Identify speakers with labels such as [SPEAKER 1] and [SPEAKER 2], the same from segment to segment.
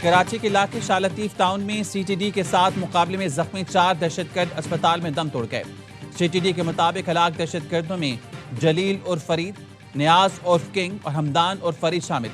[SPEAKER 1] कराची के इलाके शाह लतीफ टाउन में सीटीडी के साथ मुकाबले में जख्मी 4 दहशतगर्द अस्पताल में दम तोड़ गए। सीटीडी के मुताबिक हलाक दहशतगर्दों में जलील और फरीद, नियाज और किंग और हमदान और फरीद शामिल।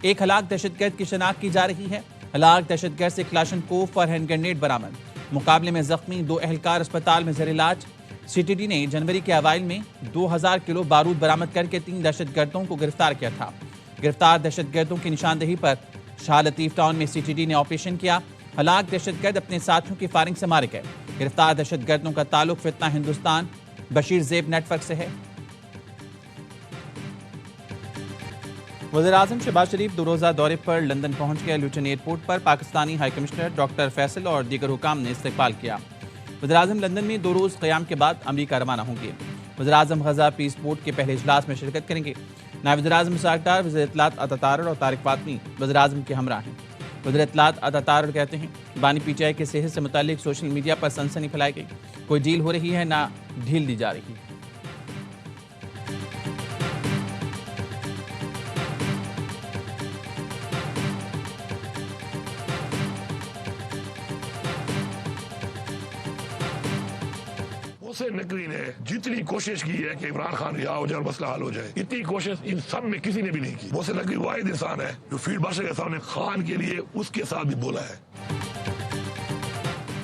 [SPEAKER 1] एक हलाक दहशतगर्द की शनाख्त की जा रही है। हलाक दहशतगर्द से क्लाशनकोफ और हैंड ग्रेनेड बरामद। मुकाबले में जख्मी 2 एहलकार अस्पताल में जेर इलाज। सीटीडी ने जनवरी के अवाइल में 2000 किलो बारूद बरामद करके 3 दहशतगर्दों को गिरफ्तार किया था। गिरफ्तार दहशतगर्दों की निशानदेही पर शाह लतीफ टाउन में सीटीडी ने ऑपरेशन किया। हलाक दहशतगर्द अपने साथियों की फायरिंग से मारे गए। गिरफ्तार दहशतगर्दों का ताल्लुक फितना हिंदुस्तान बशीर जेब नेटवर्क से है। वज़ीर-ए-आज़म शहबाज शरीफ 2 रोज़ा दौरे पर लंदन पहुंच गए। लुटन एयरपोर्ट पर Pakistani high commissioner doctor Faisal और दीगर हुकाम ने इस्तकबाल किया। वज़ीर-ए-आज़म लंदन में 2 रोज़ क़याम के बाद अमरीका रवाना होंगे। वज़ीर-ए-आज़म गज़ा पीस बोर्ड के पहले इजलास में शिरकत करेंगे। नायब वज़ीर-ए-आज़म मुशाक डार, वज़ीर इत्तलात अता तारड़ और तारिक फातमी वज़ीर-ए-आज़म के हमरा हैं। वज़ीर इत्तलात अता तारड़ कहते हैं, बानी पीटीआई के सेहत से मुतालिक सोशल मीडिया पर सनसनी फैलाई गई। कोई डील हो रही है, ना ढील दी जा रही है।
[SPEAKER 2] मोहसिन नकवी ने जितनी कोशिश की है कि इमरान खान रिहा हो जाए और मसला हल हो जाए, इतनी कोशिश इन सब में किसी ने भी नहीं की। मोहसिन नकवी वाहिद इंसान है जो फील्ड मार्शल के सामने खान के लिए उसके साथ भी बोला है।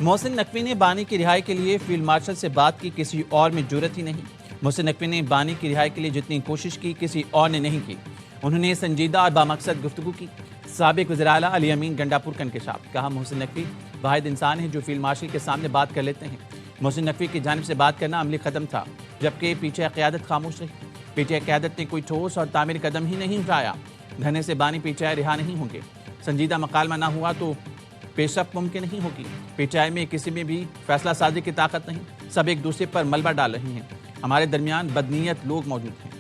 [SPEAKER 1] मोहसिन नकवी ने बानी की रिहाई के लिए फील्ड मार्शल से बात की, किसी और में जुर्रत ही नहीं। मोहसिन नकवी ने बानी की रिहाई के लिए जितनी कोशिश की, किसी और ने नहीं की। उन्होंने संजीदा और बामकसद गुफ्तगू की। साबिक वज़ीर आला अली अमीन गंडापुर का इंकशाफ। कहा, मोहसिन नकवी वाहिद इंसान है जो फील्ड मार्शल के सामने बात कर लेते हैं। मोहसिन नकवी की जानिब से बात करना अमली कदम था, जबकि पीटीआई क़यादत खामोश रही। पीटीआई क़यादत ने कोई ठोस और तामीर कदम ही नहीं उठाया। धरने से बानी पीटीआई रिहा नहीं होंगे। संजीदा मकालमा ना हुआ तो पेशरफ मुमकिन नहीं होगी। पीटीआई में किसी में भी फैसला साजी की ताकत नहीं। सब एक दूसरे पर मलबा डाल रहे हैं। हमारे दरमियान बदनीयत लोग मौजूद हैं।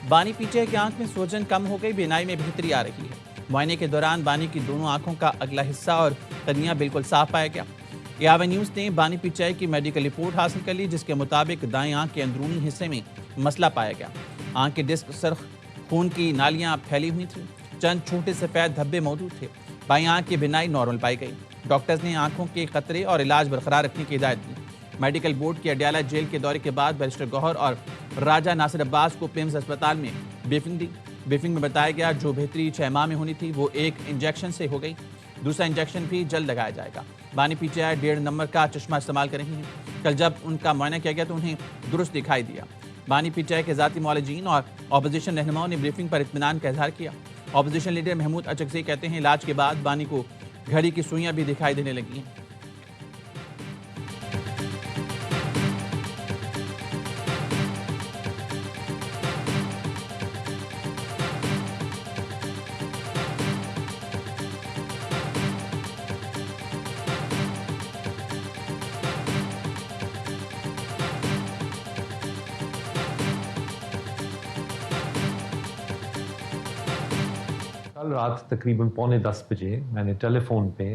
[SPEAKER 1] बानी पीटीआई की आंख में सोजन कम हो गई, बीनाई में बेहतरी आ रही है। मुआयने के दौरान बानी की दोनों आंखों का अगला हिस्सा और कनिया बिल्कुल साफ पाया गया। यावे न्यूज़ ने बानी पीटीआई की मेडिकल रिपोर्ट हासिल कर ली, जिसके मुताबिक दाएं आंख के अंदरूनी हिस्से में मसला पाया गया। आंख के डिस्क सरख, खून की नालियां फैली हुई थी। चंद छोटे सफ़ेद धब्बे मौजूद थे। बाईं आंख की बिनाई नॉर्मल पाई गई। डॉक्टर्स ने आंखों के खतरे और इलाज बरकरार रखने की हिदायत दी। मेडिकल बोर्ड के अडयाला जेल के दौरे के बाद बैरिस्टर गौहर और राजा नासिर अब्बास को पिम्स अस्पताल में ब्रीफिंग दी। ब्रीफिंग में बताया गया, जो बेहतरी 6 माह में होनी थी वो 1 इंजेक्शन से हो गई। दूसरा इंजेक्शन भी जल्द लगाया जाएगा। बानी पीटीआई 1.5 नंबर का चश्मा इस्तेमाल कर रही हैं। कल जब उनका मुआयना किया गया तो उन्हें दुरुस्त दिखाई दिया। बानी पीटीआई के ज़ाती मौलजीन और अपोजिशन रहनुमाओं ने ब्रीफिंग पर इत्मीनान का इजहार किया। अपोजिशन लीडर महमूद अचकज़ई कहते हैं, इलाज के बाद बानी को घड़ी की सुइयाँ भी दिखाई देने लगी हैं।
[SPEAKER 3] कल रात तकरीबन 9:45 बजे मैंने टेलीफोन पे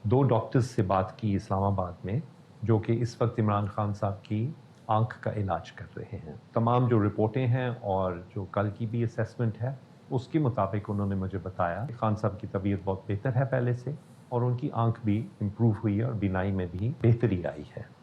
[SPEAKER 3] 2 डॉक्टर्स से बात की इस्लामाबाद में, जो कि इस वक्त इमरान खान साहब की आंख का इलाज कर रहे हैं। तमाम जो रिपोर्टें हैं और जो कल की भी असेसमेंट है, उसके मुताबिक उन्होंने मुझे बताया कि खान साहब की तबीयत बहुत बेहतर है पहले से, और उनकी आंख भी इम्प्रूव हुई है और बीनाई में भी बेहतरी आई है।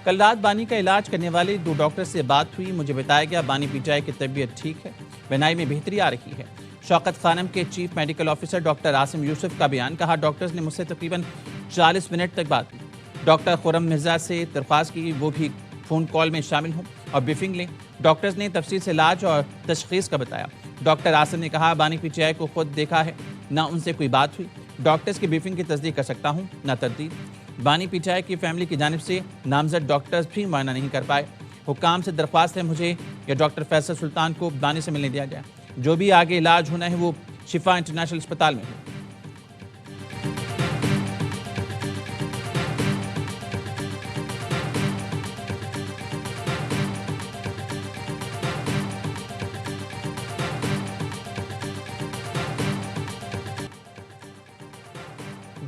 [SPEAKER 1] कल रात बानी का इलाज करने वाले 2 डॉक्टर से बात हुई। मुझे बताया गया बानी पीटीआई की तबीयत ठीक है, बीनाई में बेहतरी आ रही है। शौकत खानम के chief medical officer doctor Asim Yusuf का बयान। कहा, डॉक्टर्स ने मुझसे तकरीबन 40 मिनट तक बात की। डॉक्टर खुरम मिर्जा से दरख्वास्त की वो भी फ़ोन कॉल में शामिल हों और ब्रीफिंग लें। डॉक्टर्स ने तफसील से इलाज और तशखीस का बताया। डॉक्टर आसिम ने कहा, बानी पीटीआई को खुद देखा है, ना उनसे कोई बात हुई। डॉक्टर्स की ब्रीफिंग की तस्दीक कर सकता हूँ, ना तरदीद। बानी पीटीआई की फैमिली की जानिब से नामजद डॉक्टर्स भी मुआयना नहीं कर पाए। हुकाम से दरख्वास्त है मुझे या डॉक्टर फैसल सुल्तान को बानी से मिलने दिया जाए। जो भी आगे इलाज होना है वो शिफा इंटरनेशनल अस्पताल में हो।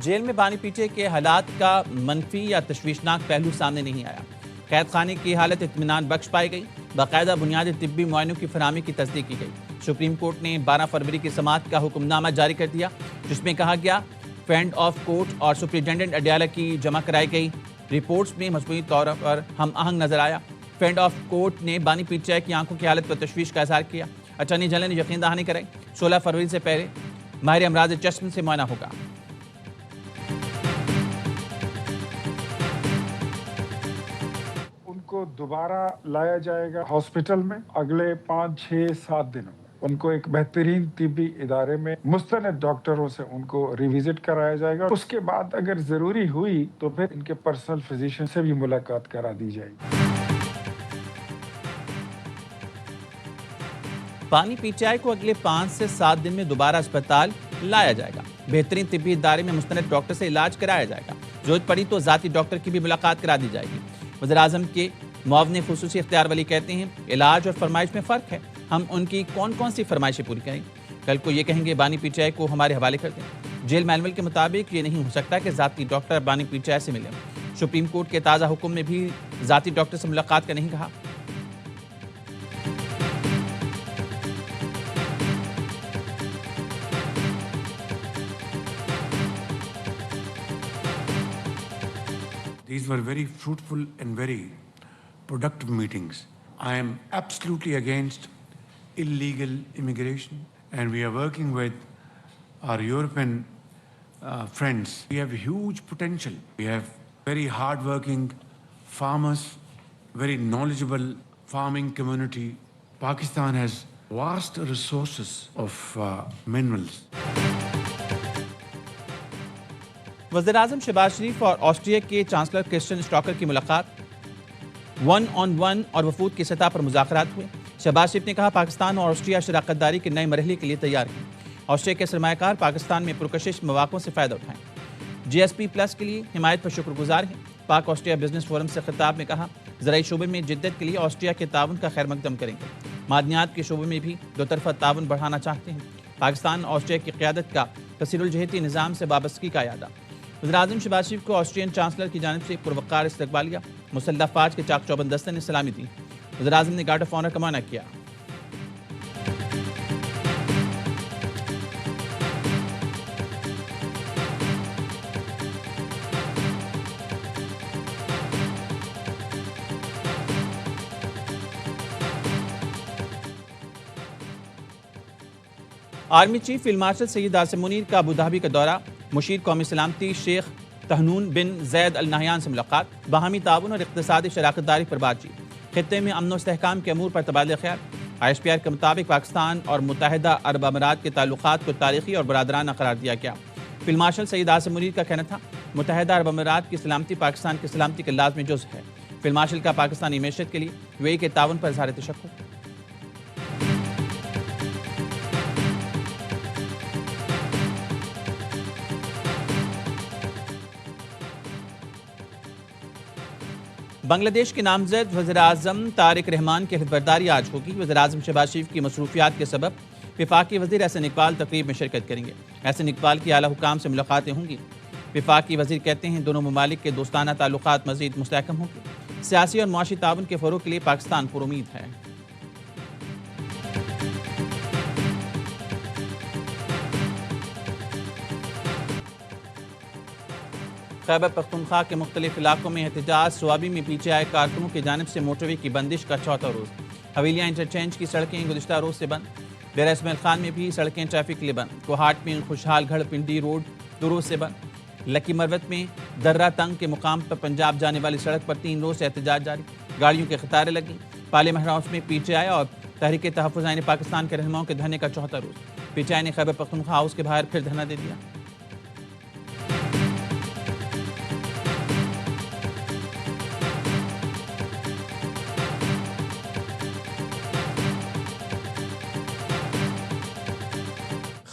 [SPEAKER 1] जेल में बानी पीटे के हालात का मनफी या तशवीशनाक पहलू सामने नहीं आया। कैद खाने की हालत इत्मीनान बख्श पाई गई। बाकायदा बुनियादी तिब्बी मुआयनों की फराहमी की तस्दीक की गई। सुप्रीम कोर्ट ने 12 फरवरी की समाअत का हुक्मनामा जारी कर दिया, जिसमें कहा गया फ्रेंड ऑफ कोर्ट और सुप्रिटेंडेंट अडयाला की जमा कराई गई रिपोर्ट्स में मजमूई तौर पर हम आहंग नजर आया। फ्रेंड ऑफ कोर्ट ने बानी पीटे की आंखों की हालत पर तशवीश का इजहार किया। अटॉर्नी जनरल ने यकीन दहानी कराई 16 फरवरी से पहले माहिर अमराज चश्म से मुआयना होगा।
[SPEAKER 4] उनको दोबारा लाया जाएगा हॉस्पिटल में अगले 5, 6, 7 दिनों में। उनको एक बेहतरीन तिब्बी इदारे में मुस्तनद डॉक्टरों से उनको रिविजिट कराया जाएगा। उसके बाद अगर जरूरी हुई तो फिर इनके पर्सनल फिजिशियन से भी मुलाकात करा दी जाएगी।
[SPEAKER 1] बानी पीटीआई को अगले 5 से 7 दिन में दोबारा अस्पताल लाया जाएगा। बेहतरीन तिब्बी इदारे में मुस्तनद डॉक्टर से इलाज कराया जाएगा। जरूरत पड़ी तो जाती डॉक्टर की भी मुलाकात करा दी जाएगी। वज़ीर-ए-आज़म के मुआवने खुसूसी इख्तियार वली कहते हैं इलाज और फरमाइश में फ़र्क है, हम उनकी कौन कौन सी फरमाइशें पूरी करें। कल को ये कहेंगे बानी पीटीआई को हमारे हवाले कर दें। जेल मैनुअल के मुताबिक ये नहीं हो सकता कि जाती डॉक्टर बानी पीटीआई से मिले। सुप्रीम कोर्ट के ताज़ा हुक्म में भी जाती डॉक्टर से मुलाकात का नहीं कहा।
[SPEAKER 5] These were very fruitful and very productive meetings. I am absolutely against illegal immigration, and we are working with our European friends. We have huge potential. We have very hard-working farmers, very knowledgeable farming community. Pakistan has vast resources of minerals.
[SPEAKER 1] वज़ीर-ए-आज़म शहबाज शरीफ और Austria के chancellor Christian stalker की मुलाकात 1-on-1 और वफूद की सतह पर मुज़ाकरात हुए। शहबाज शरीफ ने कहा पाकिस्तान और ऑस्ट्रिया शराकतदारी के नए मरहले के लिए तैयार हैं। ऑस्ट्रिया के सरमायाकार पाकिस्तान में पुरकशिश मौक़ों से फ़ायदा उठाएं। GSP+ के लिए हिमायत पर शुक्रगुजार हैं। पाक ऑस्ट्रिया बिजनेस फोरम से खिताब में कहा ज़राई शोबे में जिद्दत के लिए ऑस्ट्रिया के ताउन का खैर मकदम करेंगे। मादनियात के शोबे में भी दो तरफा ताउन बढ़ाना चाहते हैं। पाकिस्तान ऑस्ट्रिया की क़यादत का कसीरुल-जहती निज़ाम से वाबस्तगी का यादा। वज़ीर-ए-आज़म शहबाज शरीफ को ऑस्ट्रियन चांसलर की जानिब से पुरवक़ार इस्तकबालिया। मुसल्लह फ़ौज के चाक चौबंद दस्ते ने सलामी दी। वज़ीर-ए-आज़म ने गार्ड ऑफ ऑनर का माना किया। Army chief field marshal Syed Asim Munir का अबू धाबी का दौरा। मुशीर कौमी सलामती शेख तहनून बिन जैद अल नहयान से मुलाकात। बाहमी ताउन और इक़्तिसादी शराकतदारी पर बातचीत। खित्ते में अमन व इस्तेहकाम के अमूर पर तबादला ख्याल। ISPR के मुताबिक पाकिस्तान और मुत्तहिदा अरब अमीरात के ताल्लुकात को तारीखी और बरादराना करार दिया गया। फील्ड मार्शल सैयद आसिम मुनीर का कहना था मुत्तहिदा अरब अमीरात की सलामती पाकिस्तान की सलामती का लाज़मी जुज़ है। फील्ड मार्शल का पाकिस्तानी मैशत के लिए UAE के ताउन पर इज़हार तशक्कुर। बांग्लादेश के नामजद वज़ीर-ए-आज़म तारिक रहमान की हिफ़्ज़बरदारी आज होगी। वज़ीर-ए-आज़म शहबाज शरीफ की मसरूफियात के सबब वफाकी वज़ीर एहसन इकबाल तकरीब में शिरकत करेंगे। एहसन इकबाल की आला हुकाम से मुलाकातें होंगी। वफाकी वज़ीर कहते हैं दोनों ममालिक के दोस्ताना ताल्लुकात मज़ीद मुस्तहकम होंगे। सियासी और मुआशी ताउन के फ़रोग़ के लिए पाकिस्तान पुरुमीद है। खैबर पख्तूनख्वा के मुख्तलिफ इलाकों में एहतजाज। स्वाबी में PTI कारकुनों की जानिब से मोटरवे की बंदिश का चौथा रोज़। हवेलियाँ इंटरचेंज की सड़कें गुज़िश्ता रोज़ से बंद। डेरा इस्माइल खान में भी सड़कें ट्रैफिक के लिए बंद। कोहाट में खुशहालगढ़ पिंडी रोड 2 रोज़ से बंद। लकी मरवत में दर्रा तंग के मुकाम पर पंजाब जाने वाली सड़क पर 3 रोज़ से एहतजाज जारी। गाड़ियों के कतारें लगी। पार्लियामेंट हाउस में PTI और तहरीक तहफ़्फ़ुज़ पाकिस्तान के रहनुमाओं के धरने का चौथा रोज़। PTI ने खैबर पख्तूनख्वा हाउस के बाहर फिर धरना दे दिया।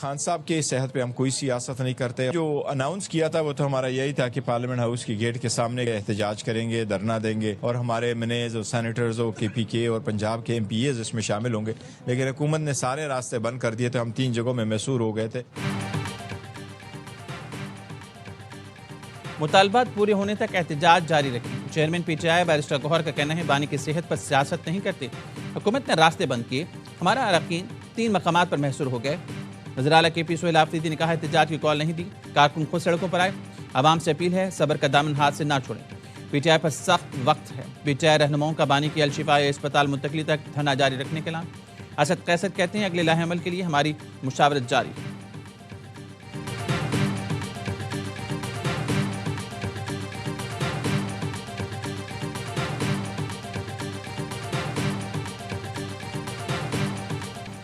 [SPEAKER 6] खान साहब की सेहत पे हम कोई सियासत नहीं करते। जो अनाउंस किया था वो तो हमारा यही था कि पार्लियामेंट हाउस की गेट के सामने एहतजाज करेंगे, धरना देंगे और हमारे मिनेज और सैनिटर्स और KPK और पंजाब के MPAs इसमें शामिल होंगे। लेकिन हुकूमत ने सारे रास्ते बंद कर दिए तो हम 3 जगहों में मैसूर हो गए थे।
[SPEAKER 1] मुतालबात पूरे होने तक एहतजाज जारी रखें। चेयरमैन पीटीआई बैरिस्टर गौहर का कहना है बानी की सेहत पर सियासत नहीं करते, हुकूमत ने रास्ते बंद किए, हमारा अरकान 3 मकामात पर महसूर हो गए। वज़ीर आला KP सोहेल आफरीदी ने कहा एहतजाज की कॉल नहीं दी, कारकुन खुद सड़कों पर आए। आवाम से अपील है सब्र का दामन हाथ से ना छोड़ें। पीटीआई पर सख्त वक्त है। पीटीआई रहनुमाओं का बानी की अल-शिफा अस्पताल मुंतकली तक धरना जारी रखने के ऐलान। असद कैसर कहते हैं अगले लाहे अमल के लिए हमारी मुशावरत जारी है।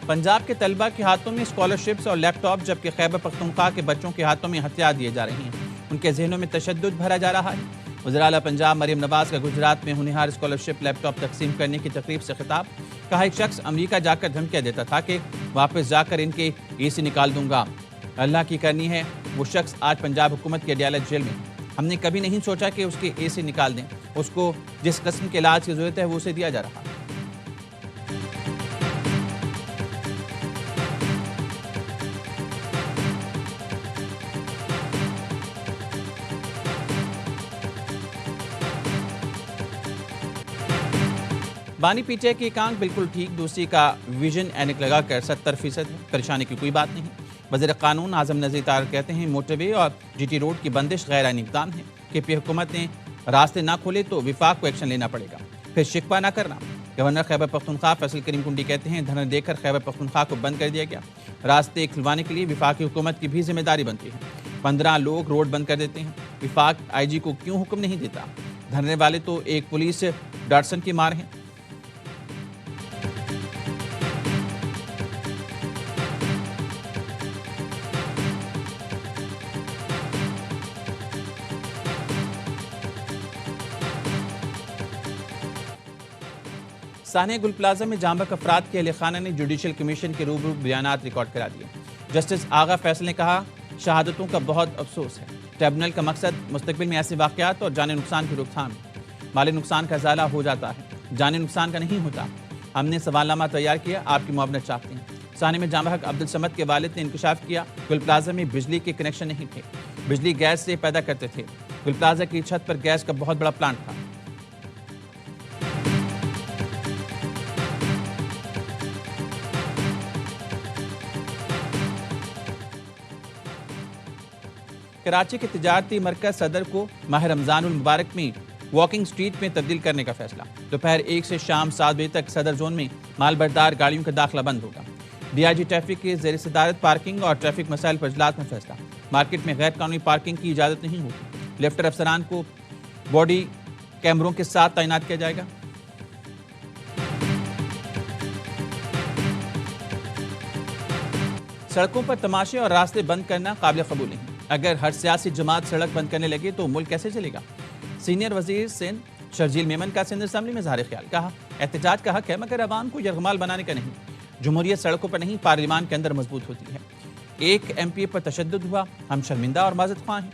[SPEAKER 1] पंजाब के तलबा के हाथों में स्कॉलरशिप्स और लैपटॉप, जबकि खैबर पख्तूनख्वा के बच्चों के हाथों में हथियार दिए जा रहे हैं। उनके जहनों में तशद्दुद भरा जा रहा है। वज़ीर आला पंजाब मरियम नवाज का गुजरात में होनहार स्कॉलरशिप लैपटॉप तकसीम करने की तकरीब से खिताब। कहा एक शख्स अमेरिका जाकर धमकियां देता था कि वापस जाकर इनके AC निकाल दूंगा। अल्लाह की करनी है वो शख्स आज पंजाब हुकूमत की अदालत जेल में। हमने कभी नहीं सोचा कि उसके AC निकाल दें। उसको जिस किस्म के इलाज की जरूरत है वो उसे दिया जा रहा है। बानी पीटीआई की एक आंख बिल्कुल ठीक, दूसरी का विजन ऐनक लगाकर 70% है। परेशानी की कोई बात नहीं। वज़ीर कानून आज़म नज़ीर तारक कहते हैं मोटरवे और GT रोड की बंदिश गैर आईनी इक़दाम है। KP हुकूमत ने रास्ते ना खोले तो विफाक को एक्शन लेना पड़ेगा, फिर शिकवा ना करना। गवर्नर खैबर पख्तूनख्वा फैसल करीम कुंडी कहते हैं धरना देकर खैबर पख्तूनख्वा को बंद कर दिया गया। रास्ते खुलवाने के लिए विफाकी हुकूमत की भी जिम्मेदारी बनती है। 15 लोग रोड बंद कर देते हैं, विफाक IG को क्यों हुक्म नहीं देता? धरने वाले तो एक पुलिस डाटसन की मार हैं। सानिया गुल प्लाजा में जांबक अफराद के अहले खाना ने जुडिशल कमीशन के रूबरू बयानात रिकॉर्ड करा दिए। जस्टिस आगा फैसल ने कहा शहादतों का बहुत अफसोस है। ट्रिब्यूनल का मकसद मुस्तकबिल में ऐसे वाक़यात और जानी नुकसान की रोकथाम है। माली नुकसान का इज़ाला हो जाता है, जानी नुकसान का नहीं होता। हमने सवालनामा तैयार किया, आपकी मुआवनत चाहते हैं। सानिया में जांबहक अब्दुल समद के वालिद ने इंकशाफ किया गुल प्लाजा में बिजली के कनेक्शन नहीं थे, बिजली गैस से पैदा करते थे। गुल प्लाजा की छत पर गैस का बहुत बड़ा प्लांट था। कराची के तिजारती मरकज सदर को माह रमजानुल मुबारक में वॉकिंग स्ट्रीट में तब्दील करने का फैसला। दोपहर 1 से शाम 7 बजे तक सदर जोन में मालबरदार गाड़ियों का दाखिला बंद होगा। DIG ट्रैफिक के ज़ेर सदारत पार्किंग और ट्रैफिक मसाइल पर इजलास में फैसला। मार्केट में गैर कानूनी पार्किंग की इजाज़त नहीं होगी। लिफ्टर अफसरान को बॉडी कैमरों के साथ तैनात किया जाएगा। सड़कों पर तमाशे और रास्ते बंद करना काबिल कबूल नहीं। अगर हर सियासी जमात सड़क बंद करने लगे तो मुल्क कैसे चलेगा? सीनियर वजीर सिंध शर्जील मेमन का सिंध असम्बली में ज़ाहिर ख्याल। कहा एहतजाज का हक है मगर अवाम को यरगमाल बनाने का नहीं। जमहूरियत सड़कों पर नहीं पार्लियामान के अंदर मजबूत होती है। एक MPA पर तशद्दुद हुआ, हम शर्मिंदा और माजत ख्वाह हैं।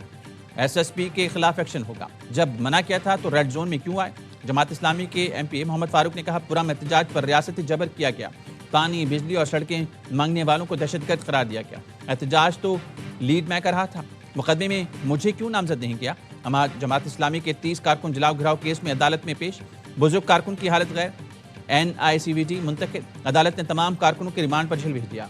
[SPEAKER 1] SSP के खिलाफ एक्शन होगा। जब मना किया था तो रेड जोन में क्यों आए? जमात इस्लामी के MPA मोहम्मद फारूक ने कहा पुरम एहतजाज पर रियासती जबर किया गया, पानी बिजली और सड़कें मांगने वालों को दहशतगर्द करार दिया गया। एहतजाज तो लीड मैं कर रहा था, मुकदमे में मुझे क्यों नामजद नहीं किया? जमात इस्लामी के 30 कारकुन जलाओ घिराव केस में अदालत में पेश, बुजुर्ग कारकुन की हालत गैर, NICVT मुंतकिल। अदालत ने तमाम कारकुनों के रिमांड पर जेल भेज दिया।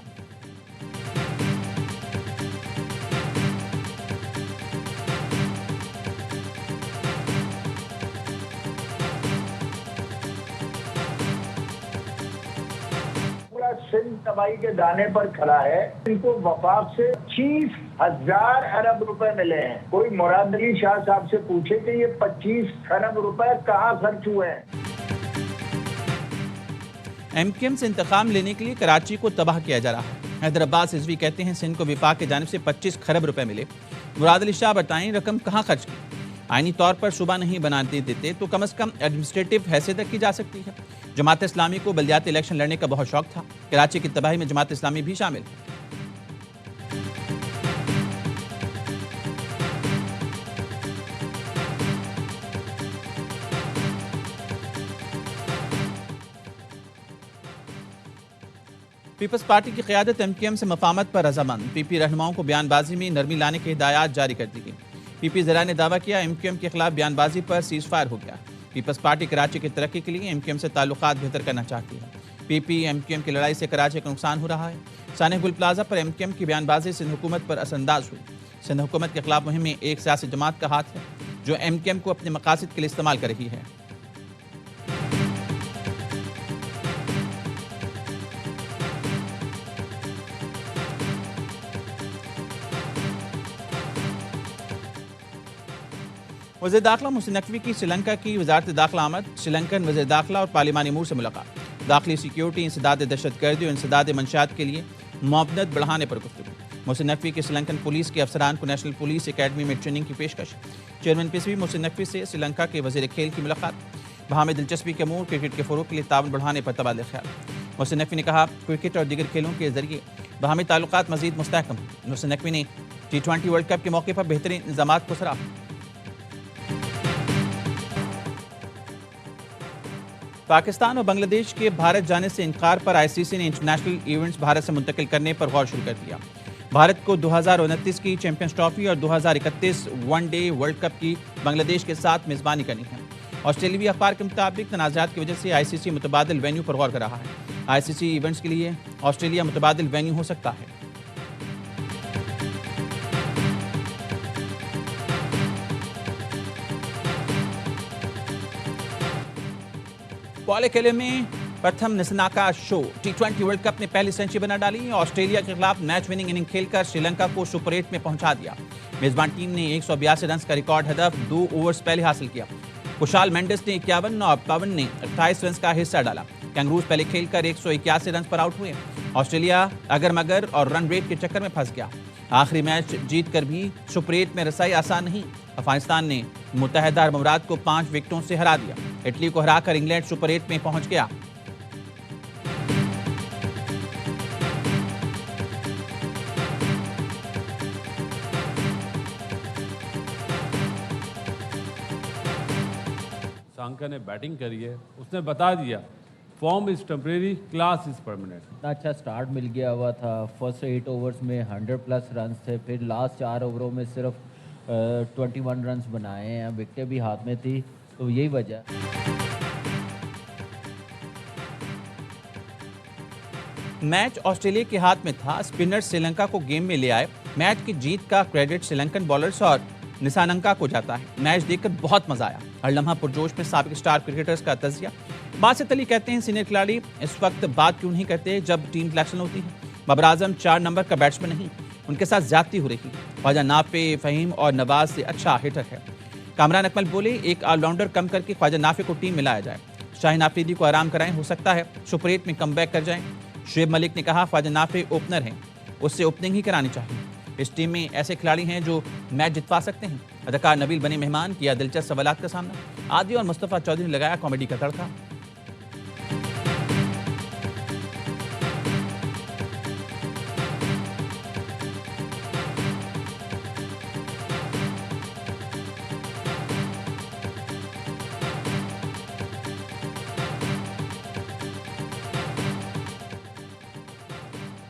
[SPEAKER 7] सिंध तबाही के दाने पर खड़ा है। इनको वफाक से 25,000 अरब रुपए मिले हैं। कोई मुराद अली शाह साहब से पूछे कि ये 25 खरब रुपए कहाँ खर्च हुए हैं।
[SPEAKER 1] MKM से इंतकाम लेने के लिए कराची को तबाह किया जा रहा है। हैदराबाद रिजवी कहते हैं सिंध को विफाक की जानिब से 25 खरब रुपए मिले। मुराद अली शाह बताएं रकम कहाँ खर्च की? आईनी तौर पर सूबा नहीं बनाते देते तो कम से कम एडमिनिस्ट्रेटिव हैसियत तक की जा सकती है। जमात इस्लामी को बल्दियाती इलेक्शन लड़ने का बहुत शौक था। कराची की तबाही में जमात इस्लामी भी शामिल है। पीपल्स पार्टी की क़यादत MKM से मफाहमत पर रजामंद। PP रहनुमाओं को बयानबाजी में नरमी लाने की हिदायत जारी कर दी गई। पीपी ज़रा ने दावा किया MQM के खिलाफ बयानबाजी पर सीज फायर हो गया। पीपल्स पार्टी कराची की तरक्की के लिए MQM से ताल्लुकात बेहतर करना चाहती है। पीपी MQM की लड़ाई से कराची का नुकसान हो रहा है। सानिया गुल प्लाजा पर MQM की बयानबाजी सिंध हुकूमत पर असरअंदाज हुई। सिंध हुकूमत के खिलाफ मुहिम में एक सियासी जमात का हाथ है जो MQM को अपने मकासद के लिए इस्तेमाल कर रही है। वज़ीर दाखिला मोहसिन नकवी की श्रीलंका की वजारत दाखिला आमद। श्रीलंकन वज़ीर दाखिला और पार्लिमानी अमूर से मुलाकात। दाखिली सिक्योरिटी, इंसदाद दहशतगर्दी और इंसदाद मंशात के लिए मुआवनत बढ़ाने पर गुफ्तगू। मोहसिन नकवी की श्रीलंकन पुलिस के अफसरान को नेशनल पुलिस एकेडमी में ट्रेनिंग की पेशकश। चेयरमैन PCB मोहसिन नकवी से श्रीलंका के वज़ीर खेल की मुलाकात। वहाँ में दिलचस्पी के अमूर, क्रिकेट के फ़रोग़ के लिए ताउन बढ़ाने पर तबादला ख्याल। मोहसिन नकवी ने कहा क्रिकेट और दीगर खेलों के जरिए बाहमी ताल्लुकात मज़ीद मुस्तहकम। मोहसिन नकवी ने T20 वर्ल्ड कप के मौके पर बेहतरीन इंतज़ामात को सराहा। पाकिस्तान और बांग्लादेश के भारत जाने से इनकार पर ICC ने इंटरनेशनल इवेंट्स भारत से मुंतकिल करने पर गौर शुरू कर दिया। भारत को 2029 की चैंपियंस ट्रॉफी और 2031 वनडे वर्ल्ड कप की बांग्लादेश के साथ मेज़बानी करनी है। ऑस्ट्रेलियावी अखबार के मुताबिक तनाज़ात की वजह से ICC मुतबादिल वेन्यू पर गौर कर रहा है। ICC इवेंट्स के लिए ऑस्ट्रेलिया मुतबादिल वेन्यू हो सकता है। पॉल केले में प्रथम निसनाका शो। T20 वर्ल्ड कप ने पहली सेंचुरी बना डाली। ऑस्ट्रेलिया के खिलाफ मैच विनिंग इनिंग खेलकर श्रीलंका को सुपर 8 में पहुंचा दिया। मेजबान टीम ने 182 रन का रिकॉर्ड हदफ 2 ओवर्स पहले हासिल किया। कुशाल मेंडिस ने 51 और पवन ने 28 रन का हिस्सा डाला। कैंगरूज पहले खेलकर 181 रन पर आउट हुए। ऑस्ट्रेलिया अगर मगर और रन रेट के चक्कर में फंस गया। आखिरी मैच जीतकर भी सुपर 8 में रसाई आसान नहीं। अफगानिस्तान ने मुत्तहिदा अरब अमीरात को 5 विकेटों से हरा दिया। इटली को हराकर इंग्लैंड सुपर 8 में पहुंच गया।
[SPEAKER 8] सांका ने बैटिंग करी है, उसने बता दिया form is temporary, class is permanent.
[SPEAKER 9] इतना अच्छा स्टार्ट मिल गया हुआ था। फर्स्ट 8 ओवर्स में 100+ रन थे, फिर लास्ट 4 ओवरों में सिर्फ 21 रन बनाए हैं। विकेटें भी हाथ में थी, तो यही वजह।
[SPEAKER 1] मैच ऑस्ट्रेलिया के हाथ में था। स्पिनर श्रीलंका को गेम में ले आए। मैच की जीत का क्रेडिट श्रीलंकन बॉलर्स और निसानंका को जाता है। मैच देखकर बहुत मजा आया। हर लम्हा पुरजोश में साबिक स्टार क्रिकेटर्स का तजिया। बासित अली कहते हैं सीनियर खिलाड़ी इस वक्त बात क्यों नहीं करते जब टीम सिलेक्शन होती है। बाबर आजम 4 नंबर का बैट्समैन नहीं, उनके साथ ज्यादती हो रही। ख्वाजा नाफे, फहीम और नवाज से अच्छा हिटर है। कामरान अकमल बोले एक ऑलराउंडर कम करके ख्वाजा नाफे को टीम में लाया जाए। शाहीन आफरीदी को आराम कराएं, हो सकता है सुपर 8 में कमबैक कर जाएं। शुएब मलिक ने कहा ख्वाजा नाफे ओपनर हैं, उससे ओपनिंग ही करानी चाहिए। इस टीम में ऐसे खिलाड़ी हैं जो मैच जितवा सकते हैं। अदाकार नबील बने मेहमान, किया दिलचस्प सवालात का सामना। आदि और मुस्तफ़ा चौधरी ने लगाया कॉमेडी का तड़का।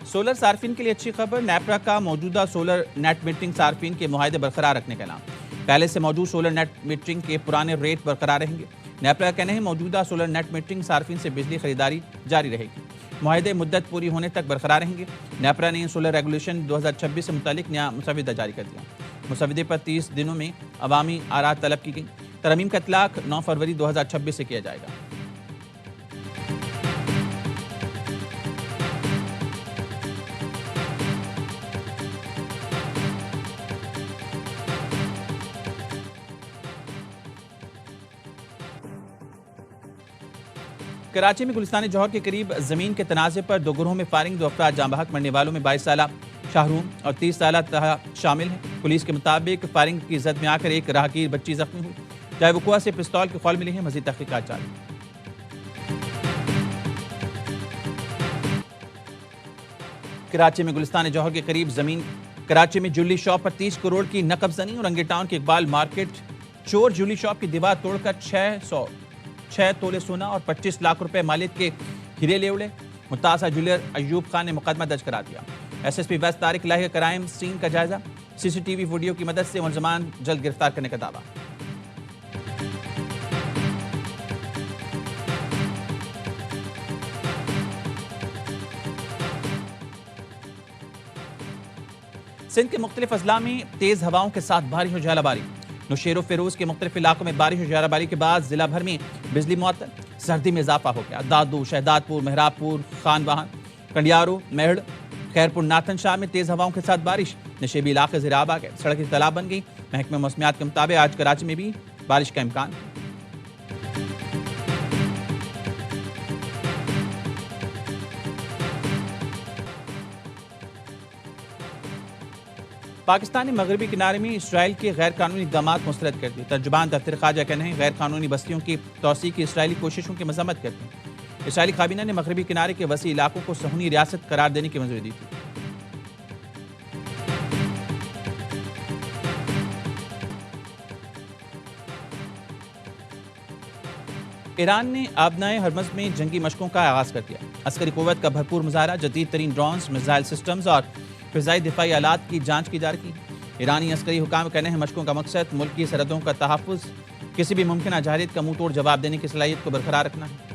[SPEAKER 1] सोलर सार्फिन के लिए अच्छी खबर। नेपरा का मौजूदा सोलर नेट मीटरिंग सार्फिन के मुआहदे बरकरार रखने का ऐलान। पहले से मौजूद सोलर नेट मीटरिंग के पुराने रेट बरकरार रहेंगे। नेपरा का कहना है मौजूदा सोलर नेट मीटरिंग सार्फिन से बिजली खरीदारी जारी रहेगी। मुआहदे मुद्दत पूरी होने तक बरकरार रहेंगे। नेपरा ने सोलर रेगुलेशन 2026 से मुतालिक नया मुसविदा जारी कर दिया। मुसविदे पर 30 दिनों में अवामी आरात तलब की गई। तरमीम का इतलाक 9 फरवरी 2026 से किया जाएगा। कराची में गुलिस्तान जौहर के करीब जमीन के तनाज़े पर 2 गिरोहों में फायरिंग। 2 अफराद जाँ बहक, मरने वालों में 22 साला शाहरूम और 30 साला तहा शामिल हैं। पुलिस के मुताबिक फायरिंग की जद में आकर एक राहगीर बच्ची जख्मी हुई। जायवकुआ से पिस्तौल के खौल मिले हैं। मजीद तहकीकात जारी। कराची में गुलिस्तान जौहर के करीब जमीन। कराची में ज्वेलरी शॉप पर 30 करोड़ की नकबजनी। औरंगी टाउन के इकबाल मार्केट चोर ज्वेलरी शॉप की दीवार तोड़कर 6 तोले सोना और 25 लाख रुपए मालिक के हीरे ले उड़े। मुतासा ज्वेलर अयूब खान ने मुकदमा दर्ज करा दिया। SSP वेस्ट तारिक लाही क्राइम सीन का जायजा। सीसीटीवी वीडियो की मदद से मुलजमान जल्द गिरफ्तार करने का दावा। सिंध के मुख्तलिफ अजला में तेज हवाओं के साथ बारिश और झालाबारी। नौशेरो फिरोज के मुख्तलिफ इलाकों में बारिश और झालाबारी के बाद जिला भर में बिजली मुअत्तल, सर्दी में इजाफा हो गया। दादू, शहदादपुर, मेहराबपुर, खानवाहन, कंडियारो, मेहड़, खैरपुर, नाथन शाह में तेज हवाओं के साथ बारिश। नशेबी इलाके ज़िराब आ गए, सड़कें तालाब बन गई। महकमे मौसमियात के मुताबिक आज कराची में भी बारिश का इम्कान। पाकिस्तान ने मगरबी किनारे में इसराइल के गैर कानूनी इक़दामात मुस्तरद कर दिए। तर्जुमान दफ्तर ख़ारजा कहते हैं गैर कानूनी बस्तियों की तोसी की इसराइली कोशिशों की मजम्मत करते हैं। इसराइली काबीना ने मगरबी किनारे के वसी इलाकों को सहूनी रियासत करार देने की मंजूरी दी थी। ईरान ने आबनाए हरमज़ में जंगी मशकों का आगाज कर दिया। अस्करी क़ुव्वत का भरपूर मुजाहरा, जदीद तरीन ड्रोन्स, मिसाइल सिस्टम्स और फ़िज़ाई दिफाई आलात की जांच की जा रही है। ईरानी अस्करी हुकाम कहने हैं मशकों का मकसद मुल्क की सरहदों का तहफ़्फ़ुज़, किसी भी मुमकिन अजारियत का मुंह तोड़ जवाब देने की सलाहियत को बरकरार रखना है।